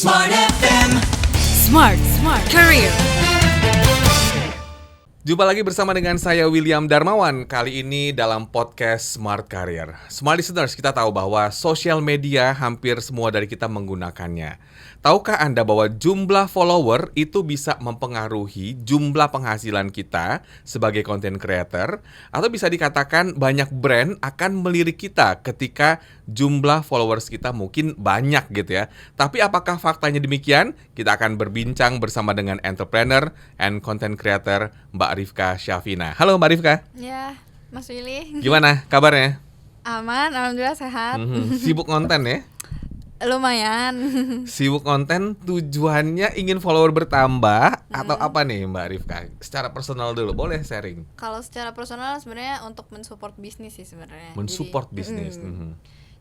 Smart FM. Smart Career. Jumpa lagi bersama dengan saya William Darmawan. Kali ini dalam podcast Smart Career. Smart listeners, kita tahu bahwa sosial media hampir semua dari kita menggunakannya. Tahukah Anda bahwa jumlah follower itu bisa mempengaruhi jumlah penghasilan kita sebagai content creator? Atau bisa dikatakan banyak brand akan melirik kita ketika jumlah followers kita mungkin banyak gitu ya. Tapi apakah faktanya demikian? Kita akan berbincang bersama dengan entrepreneur and content creator Mbak Rifka Syafina. Halo Mbak Rifka. Ya, Mas Willy. Gimana kabarnya? Aman, alhamdulillah sehat. Sibuk konten ya? Lumayan. Sibuk konten tujuannya ingin follower bertambah atau apa nih Mbak Rifka? Secara personal dulu, boleh sharing? Kalau secara personal sebenarnya untuk mensupport bisnis sih sebenarnya. Mensupport bisnis.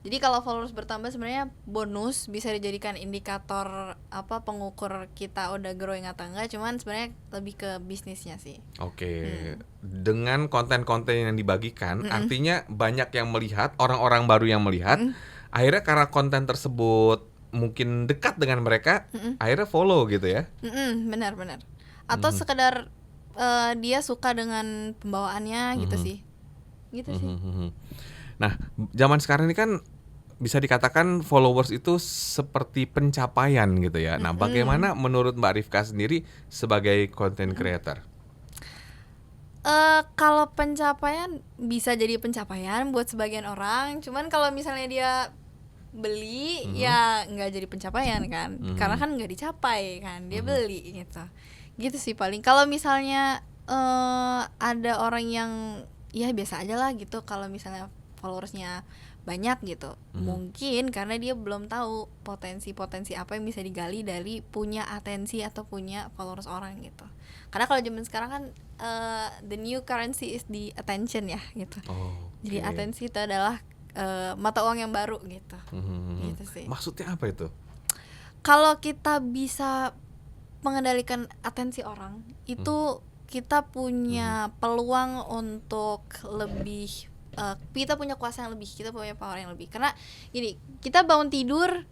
Jadi kalau followers bertambah sebenarnya bonus, bisa dijadikan indikator pengukur kita udah growing atau enggak, cuman sebenarnya lebih ke bisnisnya sih. Oke. Dengan konten-konten yang dibagikan, artinya banyak yang melihat, orang-orang baru yang melihat, akhirnya karena konten tersebut mungkin dekat dengan mereka, akhirnya follow gitu ya. Benar. Atau sekedar dia suka dengan pembawaannya gitu sih. Gitu sih. Nah, zaman sekarang ini kan bisa dikatakan followers itu seperti pencapaian gitu ya. Nah, bagaimana menurut Mbak Rifka sendiri sebagai content creator? Kalau pencapaian bisa jadi pencapaian buat sebagian orang, cuman kalau misalnya dia beli ya nggak jadi pencapaian kan, karena kan nggak dicapai kan, dia beli gitu sih paling. Kalau misalnya ada orang yang ya biasa aja lah gitu, kalau misalnya followersnya banyak gitu, mungkin karena dia belum tahu potensi apa yang bisa digali dari punya atensi atau punya followers orang gitu. Karena kalau zaman sekarang kan the new currency is the attention ya gitu. Jadi atensi itu adalah mata uang yang baru gitu. Gitu sih. Maksudnya apa itu? Kalau kita bisa mengendalikan atensi orang, itu kita punya peluang untuk lebih kita punya kuasa yang lebih, kita punya power yang lebih. Karena gini, kita bangun tidur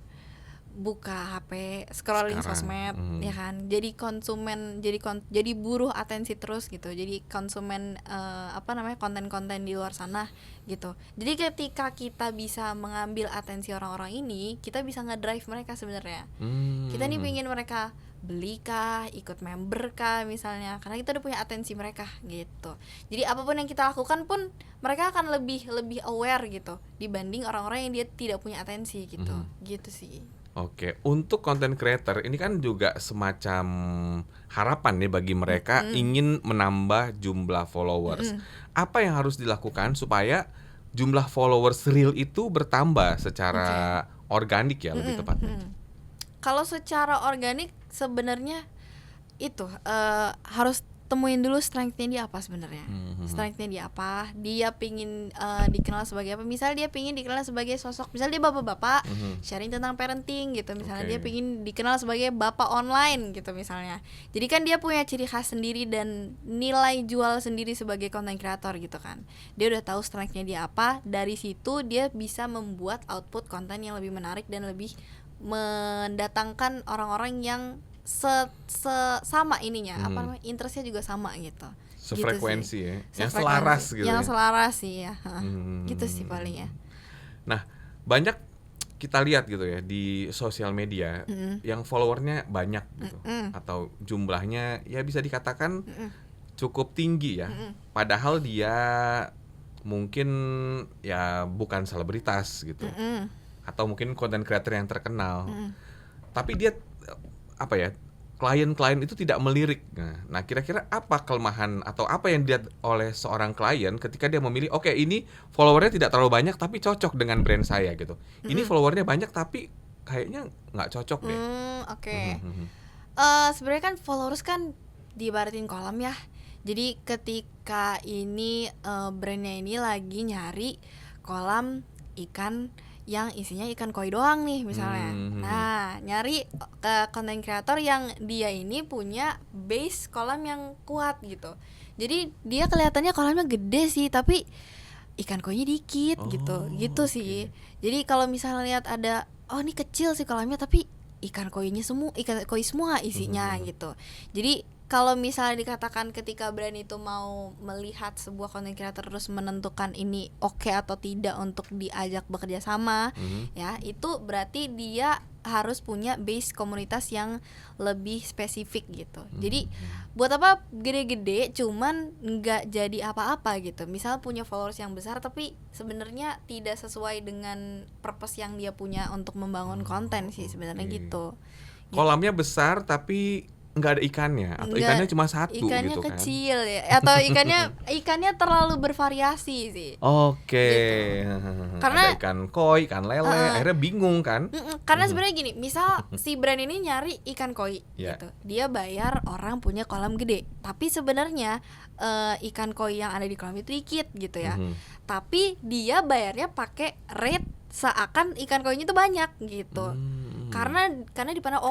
buka HP, scrolling sosmed, ya kan. Jadi konsumen, jadi buruh atensi terus gitu. Jadi konsumen konten-konten di luar sana gitu. Jadi ketika kita bisa mengambil atensi orang-orang ini, kita bisa ngedrive mereka sebenarnya. Kita nih pengen mereka beli kah, ikut member kah misalnya, karena kita udah punya atensi mereka gitu. Jadi apapun yang kita lakukan pun mereka akan lebih aware gitu dibanding orang-orang yang dia tidak punya atensi gitu. Gitu sih. Oke, untuk content creator ini kan juga semacam harapan nih bagi mereka ingin menambah jumlah followers. Apa yang harus dilakukan supaya jumlah followers real itu bertambah secara organik ya, lebih tepatnya? Kalau secara organik sebenarnya itu harus temuin dulu strength-nya dia apa sebenarnya. Strength-nya dia apa? Dia pingin dikenal sebagai apa? Misal dia pingin dikenal sebagai sosok, misal dia bapak-bapak sharing tentang parenting gitu. Misalnya dia pingin dikenal sebagai bapak online gitu misalnya. Jadi kan dia punya ciri khas sendiri dan nilai jual sendiri sebagai content creator gitu kan. Dia udah tahu strength-nya dia apa. Dari situ dia bisa membuat output konten yang lebih menarik dan lebih mendatangkan orang-orang yang sama ininya, interestnya juga sama gitu. Sefrekuensi gitu ya, yang selaras gitu. Yang selaras sih ya, gitu sih paling ya. Nah, banyak kita lihat gitu ya di sosial media yang followernya banyak gitu, atau jumlahnya ya bisa dikatakan cukup tinggi ya. Padahal dia mungkin ya bukan selebritas gitu. Atau mungkin content creator yang terkenal, tapi dia klien-klien itu tidak melirik. Nah, kira-kira apa kelemahan atau apa yang dilihat oleh seorang klien ketika dia memilih, oke, ini followernya tidak terlalu banyak tapi cocok dengan brand saya gitu. Ini followernya banyak tapi kayaknya nggak cocok deh. Sebenarnya kan followers kan diibaratin kolam ya. Jadi ketika ini brandnya ini lagi nyari kolam ikan yang isinya ikan koi doang nih misalnya. Nah, nyari content creator yang dia ini punya base kolam yang kuat gitu. Jadi dia kelihatannya kolamnya gede sih, tapi ikan koinya dikit gitu. Gitu sih. Jadi kalau misalnya lihat ada, oh ini kecil sih kolamnya tapi ikan koi semua isinya gitu. Jadi kalau misalnya dikatakan ketika brand itu mau melihat sebuah content creator terus menentukan ini oke atau tidak untuk diajak bekerja sama, ya itu berarti dia harus punya base komunitas yang lebih spesifik gitu. Jadi buat apa gede-gede cuman nggak jadi apa-apa gitu. Misal punya followers yang besar tapi sebenarnya tidak sesuai dengan purpose yang dia punya untuk membangun konten sih sebenarnya gitu. Kolamnya besar tapi nggak ada ikannya, atau ikannya cuma satu ikannya gitu kan? kecil ya, atau ikannya terlalu bervariasi sih. Oke. Gitu. Karena ada ikan koi, ikan lele, akhirnya bingung kan? Karena sebenarnya gini, misal si brand ini nyari ikan koi Yeah. gitu, dia bayar orang punya kolam gede, tapi sebenarnya ikan koi yang ada di kolam itu dikit gitu ya. Tapi dia bayarnya pakai rate seakan ikan koinya itu banyak gitu. Karena dipandang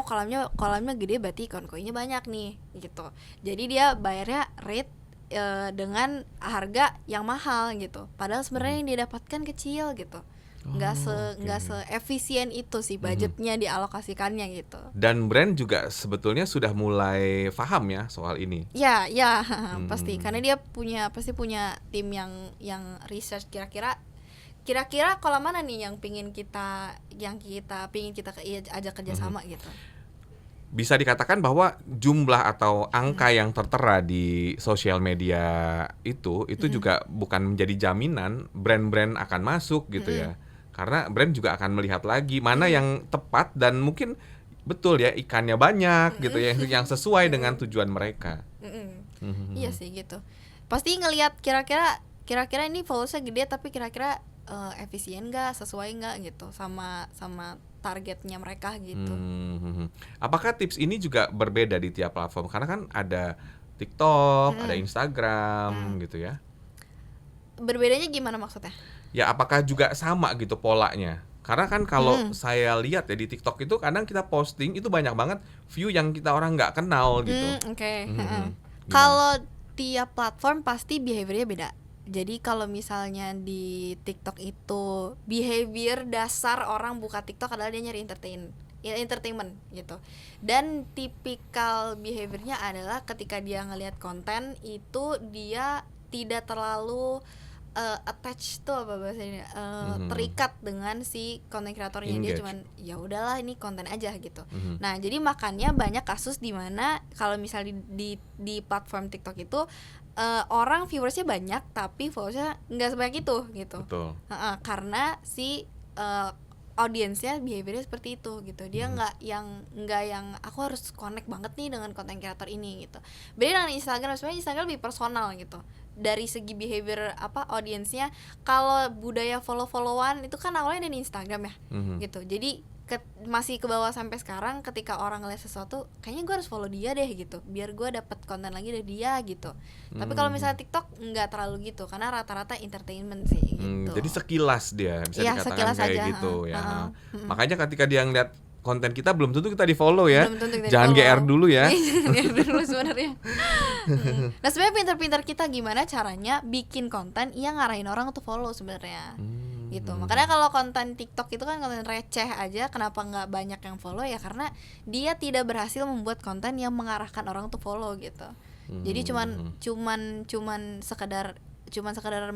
kolamnya gede berarti ikan koinya banyak nih gitu. Jadi dia bayarnya rate dengan harga yang mahal gitu. Padahal sebenarnya yang dia dapatkan kecil gitu. Nggak se-efisien itu sih budgetnya dialokasikannya gitu. Dan brand juga sebetulnya sudah mulai paham ya soal ini. Ya, pasti karena dia pasti punya tim yang research kira-kira kolam mana nih yang pingin kita ajak kerjasama gitu. Bisa dikatakan bahwa jumlah atau angka yang tertera di sosial media itu juga bukan menjadi jaminan brand-brand akan masuk gitu ya. Karena brand juga akan melihat lagi mana yang tepat dan mungkin betul ya ikannya banyak gitu ya yang sesuai dengan tujuan mereka. Iya sih gitu. Pasti ngelihat kira-kira ini followersnya gede tapi kira-kira efisien nggak, sesuai nggak gitu sama targetnya mereka gitu. Apakah tips ini juga berbeda di tiap platform? Karena kan ada TikTok, ada Instagram gitu ya. Berbedanya gimana maksudnya? Ya apakah juga sama gitu polanya? Karena kan kalau saya lihat ya di TikTok itu kadang kita posting itu banyak banget view yang kita orang nggak kenal gitu. Oke. Kalau tiap platform pasti behaviornya beda. Jadi kalau misalnya di TikTok itu behavior dasar orang buka TikTok adalah dia nyari entertainment gitu. Dan tipikal behaviornya adalah ketika dia ngelihat konten itu dia tidak terlalu attach tuh apa bahasanya terikat dengan si konten kreatornya. Dia cuman ya udahlah ini konten aja gitu. Nah jadi makanya banyak kasus di mana kalau misalnya di platform TikTok itu orang viewersnya banyak tapi followersnya nggak sebanyak itu gitu. Betul. Karena si audiensnya behaviornya seperti itu gitu. Dia nggak yang aku harus connect banget nih dengan konten kreator ini gitu. Beda dengan Instagram, sebenarnya Instagram lebih personal gitu. Dari segi behavior audiensnya, kalau budaya follow-followan itu kan awalnya dari Instagram ya gitu. Jadi masih ke bawah sampai sekarang, ketika orang ngeliat sesuatu kayaknya gue harus follow dia deh gitu biar gue dapet konten lagi dari dia gitu. Tapi kalau misalnya TikTok nggak terlalu gitu karena rata-rata entertainment sih gitu. Jadi sekilas dia bisa ya, dikatakan kayak aja, gitu ya. Makanya ketika dia ngeliat konten kita belum tentu kita di follow ya. Jangan follow. GR dulu ya. GR dulu sebenarnya. Nah sebenarnya pintar-pintar kita gimana caranya bikin konten yang ngarahin orang untuk follow sebenarnya. Gitu. Makanya kalau konten TikTok itu kan konten receh aja, kenapa nggak banyak yang follow ya karena dia tidak berhasil membuat konten yang mengarahkan orang untuk follow gitu. Jadi cuman sekedar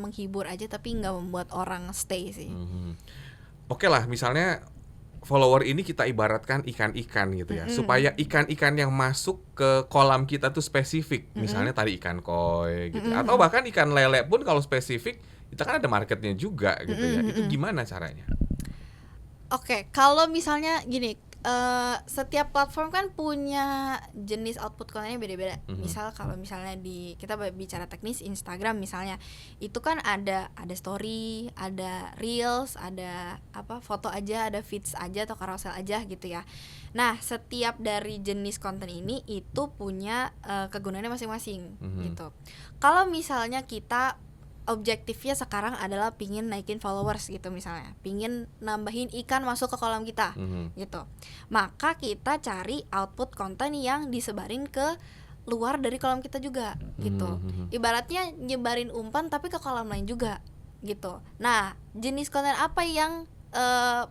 menghibur aja tapi nggak membuat orang stay sih. Oke lah, misalnya follower ini kita ibaratkan ikan-ikan gitu ya, supaya ikan-ikan yang masuk ke kolam kita tuh spesifik. Misalnya tadi ikan koi gitu, atau bahkan ikan lele pun kalau spesifik kita kan ada marketnya juga gitu ya. Itu gimana caranya? Oke, kalau misalnya gini, setiap platform kan punya jenis output kontennya beda-beda. Misal kalau misalnya kita bicara teknis Instagram misalnya, itu kan ada story, ada reels, ada foto aja, ada feeds aja atau carousel aja gitu ya. Nah, setiap dari jenis konten ini itu punya kegunaannya masing-masing gitu. Kalau misalnya kita objektifnya sekarang adalah pingin naikin followers gitu misalnya, pingin nambahin ikan masuk ke kolam kita gitu, maka kita cari output konten yang disebarin ke luar dari kolam kita juga gitu. Ibaratnya nyebarin umpan tapi ke kolam lain juga gitu. Nah jenis konten apa yang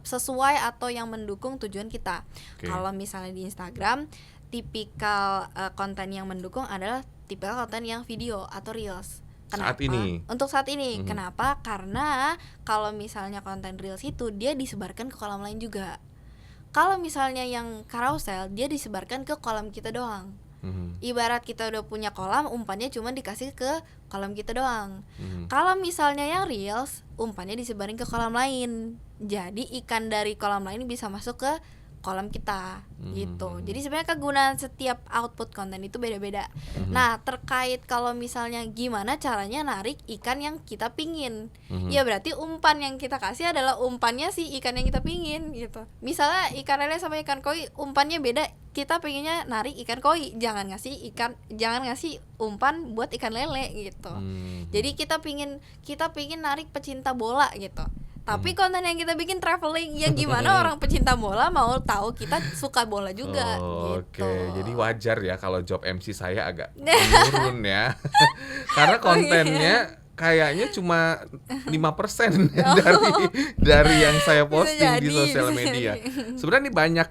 sesuai atau yang mendukung tujuan kita. Oke. Kalau misalnya di Instagram, tipikal konten yang mendukung adalah tipikal konten yang video atau reels. Kenapa? Saat ini. Untuk saat ini. Kenapa? Karena kalau misalnya konten reels itu dia disebarkan ke kolam lain juga. Kalau misalnya yang carousel, dia disebarkan ke kolam kita doang. Ibarat kita udah punya kolam, umpannya cuma dikasih ke kolam kita doang. Kalau misalnya yang reels, umpannya disebarin ke kolam lain. Jadi ikan dari kolam lain bisa masuk ke kolam kita gitu. Jadi sebenarnya kegunaan setiap output konten itu beda-beda. Nah, terkait kalau misalnya gimana caranya narik ikan yang kita pingin, ya berarti umpan yang kita kasih adalah umpannya si ikan yang kita pingin gitu. Misalnya ikan lele sama ikan koi umpannya beda, kita pengennya narik ikan koi, jangan ngasih umpan buat ikan lele gitu. Jadi kita pingin narik pecinta bola gitu. Tapi konten yang kita bikin traveling, ya gimana orang pecinta bola mau tahu kita suka bola juga gitu. Oke, jadi wajar ya kalau job MC saya agak menurun ya. Karena kontennya kayaknya cuma 5% dari yang saya posting di sosial media. Sebenarnya ini banyak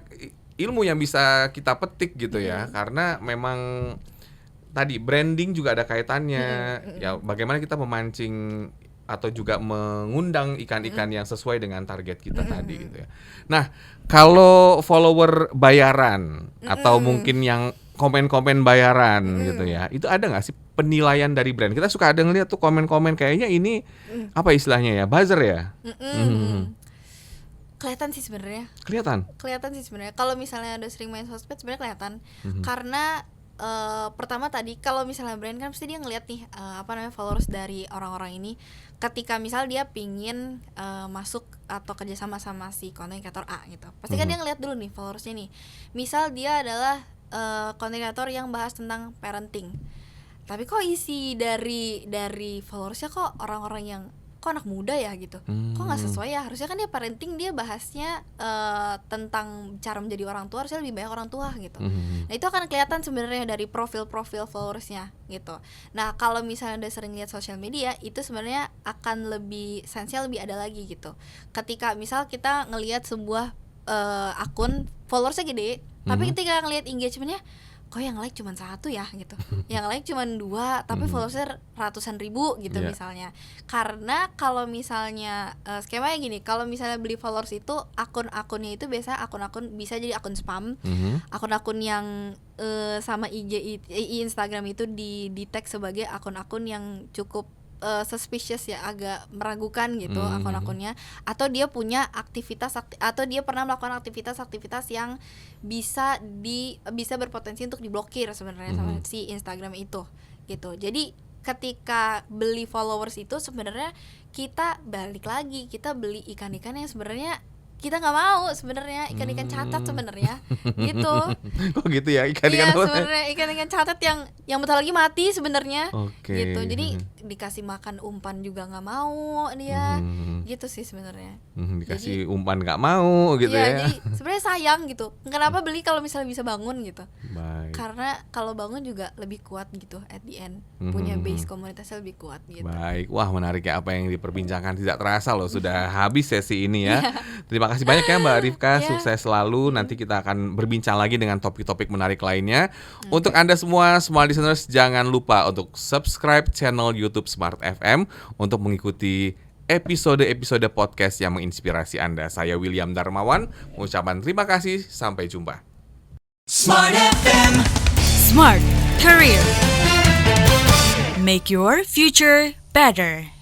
ilmu yang bisa kita petik gitu ya. Karena memang tadi branding juga ada kaitannya. Ya bagaimana kita memancing atau juga mengundang ikan-ikan yang sesuai dengan target kita tadi gitu ya. Nah, kalau follower bayaran atau mungkin yang komen-komen bayaran gitu ya, itu ada nggak sih penilaian dari brand? Kita suka ada ngeliat tuh komen-komen kayaknya ini apa istilahnya ya, buzzer ya. Kelihatan sih sebenarnya. Kelihatan sih sebenarnya. Kalau misalnya udah sering main sosmed sebenarnya kelihatan. Karena pertama tadi kalau misalnya brand kan pasti dia ngeliat nih followers dari orang-orang ini. Ketika misal dia pingin masuk atau kerjasama sama si konten kreator A gitu, pasti kan dia ngeliat dulu nih followersnya nih. Misal dia adalah konten kreator yang bahas tentang parenting, tapi kok isi dari followersnya kok orang-orang yang kok anak muda ya gitu, kok nggak sesuai ya. Harusnya kan dia parenting, dia bahasnya tentang cara menjadi orang tua, harusnya lebih banyak orang tua gitu. Nah itu akan kelihatan sebenarnya dari profil followersnya gitu. Nah kalau misalnya udah sering lihat sosial media, itu sebenarnya akan lebih sensial, lebih ada lagi gitu. Ketika misal kita ngelihat sebuah akun followersnya gede, tapi ketika ngelihat engagementnya, kok yang like cuma 1 ya gitu, yang like cuma 2 tapi followersnya ratusan ribu gitu misalnya. Karena kalau misalnya skemanya gini, kalau misalnya beli followers itu akun-akunnya itu biasa akun-akun bisa jadi akun spam, akun-akun yang sama Instagram itu di tag sebagai akun-akun yang cukup suspicious ya, agak meragukan gitu akun-akunnya, atau dia punya atau dia pernah melakukan aktivitas yang bisa berpotensi untuk diblokir sebenarnya sama si Instagram itu gitu. Jadi ketika beli followers itu sebenarnya kita balik lagi, kita beli ikan-ikan yang sebenarnya kita nggak mau sebenarnya, ikan-ikan catat sebenarnya gitu. Kok gitu ya, ikan-ikan apa? Sebenarnya ikan-ikan catat yang bentar lagi mati sebenarnya. Gitu. Jadi dikasih makan umpan juga nggak mau dia. Gitu sih sebenarnya. Dikasih umpan nggak mau gitu ya. Jadi sebenarnya sayang gitu. Kenapa beli kalau misalnya bisa bangun gitu? Baik. Karena kalau bangun juga lebih kuat gitu at the end. Punya base komunitasnya lebih kuat gitu. Baik. Wah, menarik ya apa yang diperbincangkan, tidak terasa loh sudah habis sesi ini ya. Terima kasih banyak ya Mbak Rifka, sukses selalu. Nanti kita akan berbincang lagi dengan topik-topik menarik lainnya. Untuk Anda semua Smart Listeners, jangan lupa untuk subscribe channel YouTube Smart FM untuk mengikuti episode-episode podcast yang menginspirasi Anda. Saya William Darmawan, mengucapkan terima kasih, sampai jumpa. Smart FM. Smart Career. Make your future better.